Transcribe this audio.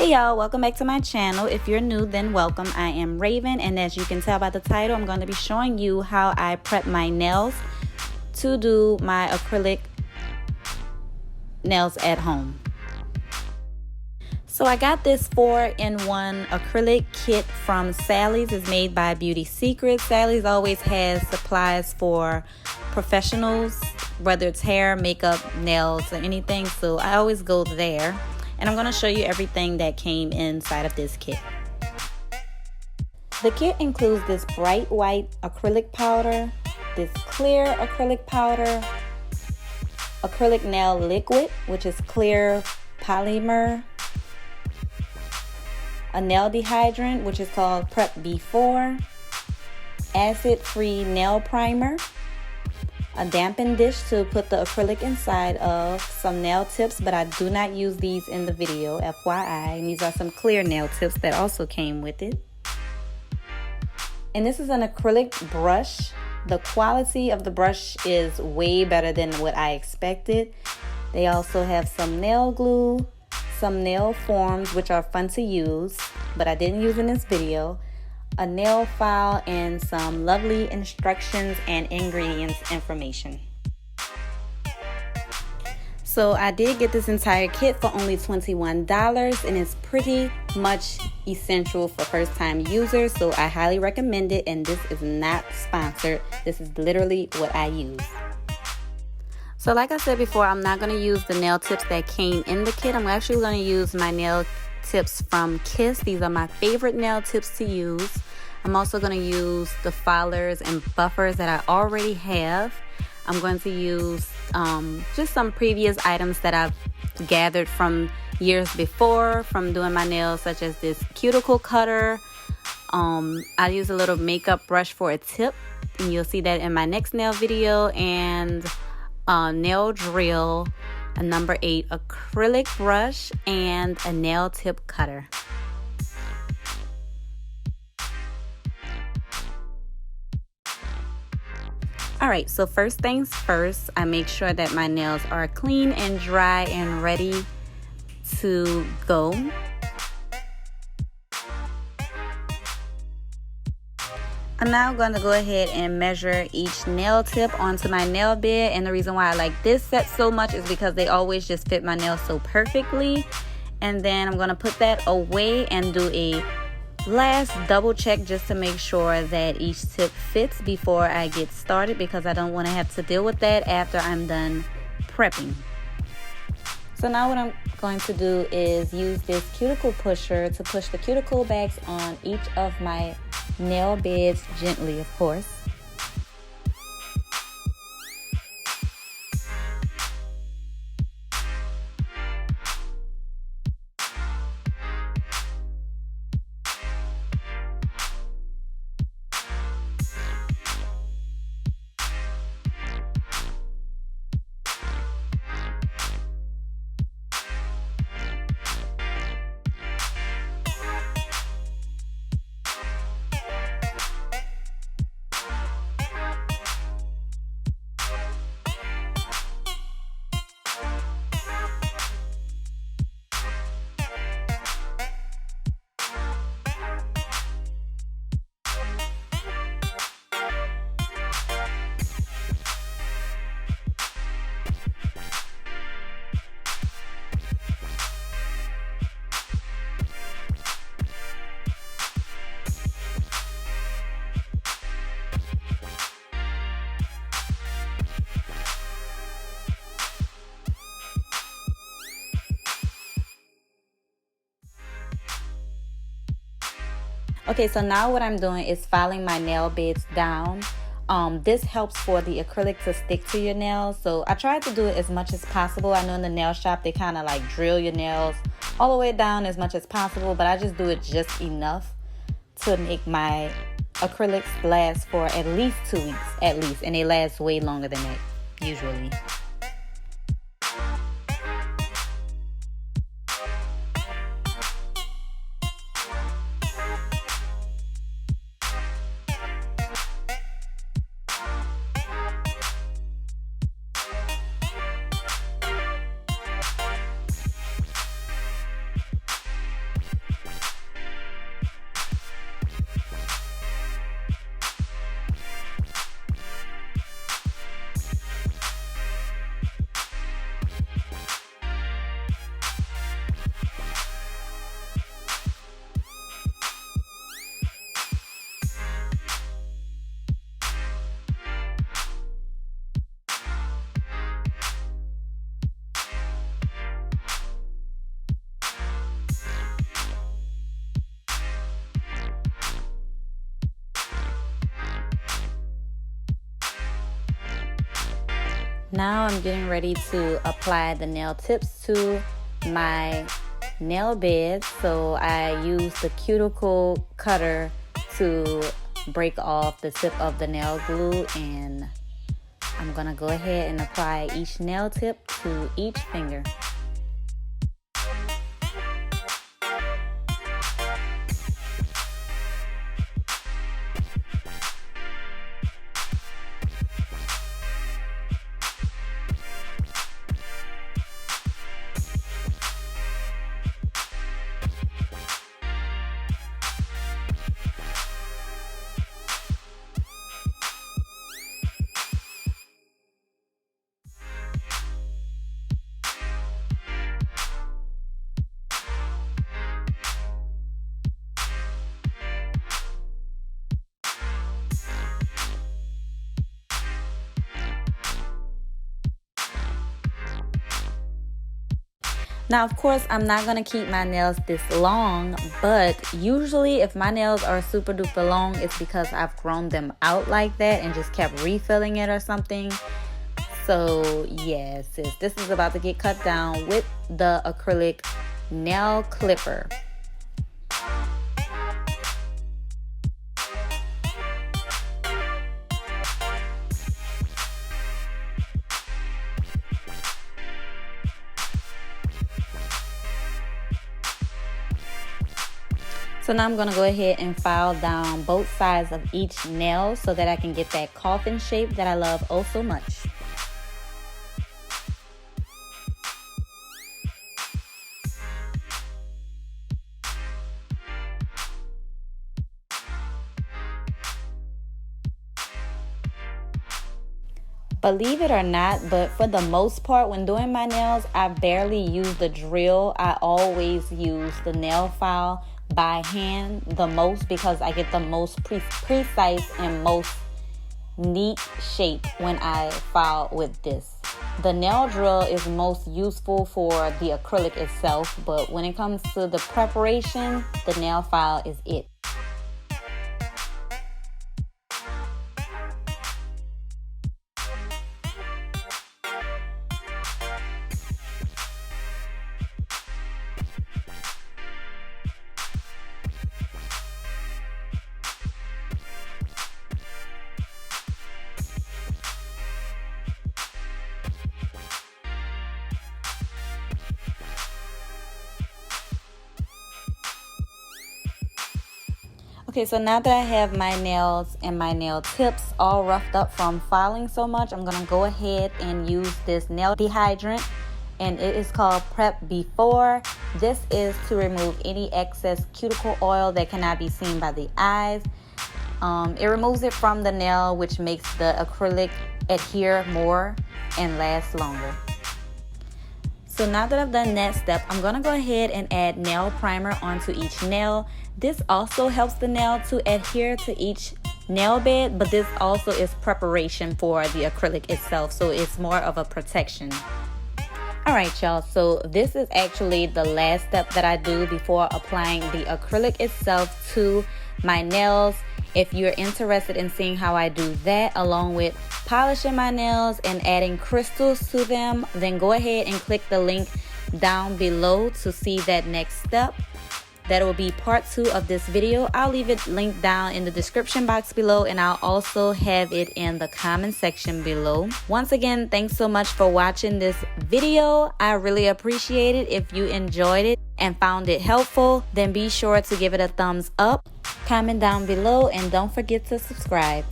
Hey y'all, welcome back to my channel. If you're new, then welcome. I am Raven, and as you can tell by the title, I'm going to be showing you how I prep my nails to do my acrylic nails at home. So I got this 4-in-1 acrylic kit from Sally's. It's made by Beauty Secrets. Sally's always has supplies for professionals, whether it's hair, makeup, nails, or anything. So I always go there. And I'm going to show you everything that came inside of this kit. The kit includes this bright white acrylic powder, this clear acrylic powder, acrylic nail liquid, which is clear polymer, a nail dehydrant, which is called Prep B4, acid-free nail primer, a dampened dish to put the acrylic inside of, some nail tips, but I do not use these in the video, FYI. And these are some clear nail tips that also came with it. And this is an acrylic brush. The quality of the brush is way better than what I expected. They also have some nail glue, some nail forms, which are fun to use, but I didn't use in this video, a nail file, and some lovely instructions and ingredients information. So I did get this entire kit for only $21, and it's pretty much essential for first-time users, so I highly recommend it. And this is not sponsored. This is literally what I use. So like I said before, I'm not going to use the nail tips that came in the kit. I'm actually going to use my nail tips from Kiss. These are my favorite nail tips to use. I'm also going to use the filers and buffers that I already have. I'm going to use just some previous items that I've gathered from years before from doing my nails, such as this cuticle cutter. I use a little makeup brush for a tip, and you'll see that in my next nail video, and a nail drill, a number 8 acrylic brush, and a nail tip cutter. Alright, so first things first, I make sure that my nails are clean and dry and ready to go. I'm now going to go ahead and measure each nail tip onto my nail bed, and the reason why I like this set so much is because they always just fit my nails so perfectly. And then I'm going to put that away and do a last double check just to make sure that each tip fits before I get started, because I don't want to have to deal with that after I'm done prepping. So now what I'm going to do is use this cuticle pusher to push the cuticle bags on each of my nail beds gently, of course. Okay, so now what I'm doing is filing my nail beds down. This helps for the acrylic to stick to your nails. So I tried to do it as much as possible. I know in the nail shop they kind of like drill your nails all the way down as much as possible, but I just do it just enough to make my acrylics last for at least 2 weeks, at least, and they last way longer than that usually. Now I'm getting ready to apply the nail tips to my nail bed. So I use the cuticle cutter to break off the tip of the nail glue, and I'm gonna go ahead and apply each nail tip to each finger. Now, of course, I'm not going to keep my nails this long, but usually if my nails are super duper long, it's because I've grown them out like that and just kept refilling it or something. So yes, this is about to get cut down with the acrylic nail clipper. So now I'm going to go ahead and file down both sides of each nail so that I can get that coffin shape that I love oh so much. Believe it or not, but for the most part, when doing my nails, I barely use the drill. I always use the nail file by hand the most because I get the most precise and most neat shape when I file with this. The nail drill is most useful for the acrylic itself, but when it comes to the preparation, the nail file is it. Okay, so now that I have my nails and my nail tips all roughed up from filing so much, I'm going to go ahead and use this nail dehydrant, and it is called Prep Before. This is to remove any excess cuticle oil that cannot be seen by the eyes. It removes it from the nail, which makes the acrylic adhere more and last longer. So now that I've done that step, I'm going to go ahead and add nail primer onto each nail. This also helps the nail to adhere to each nail bed, but this also is preparation for the acrylic itself, so it's more of a protection. Alright y'all, so this is actually the last step that I do before applying the acrylic itself to my nails. If you're interested in seeing how I do that, along with polishing my nails and adding crystals to them, then go ahead and click the link down below to see that next step. That will be part 2 of this video. I'll leave it linked down in the description box below, and I'll also have it in the comment section below. Once again, thanks so much for watching this video. I really appreciate it. If you enjoyed it and found it helpful, then be sure to give it a thumbs up, comment down below, and don't forget to subscribe.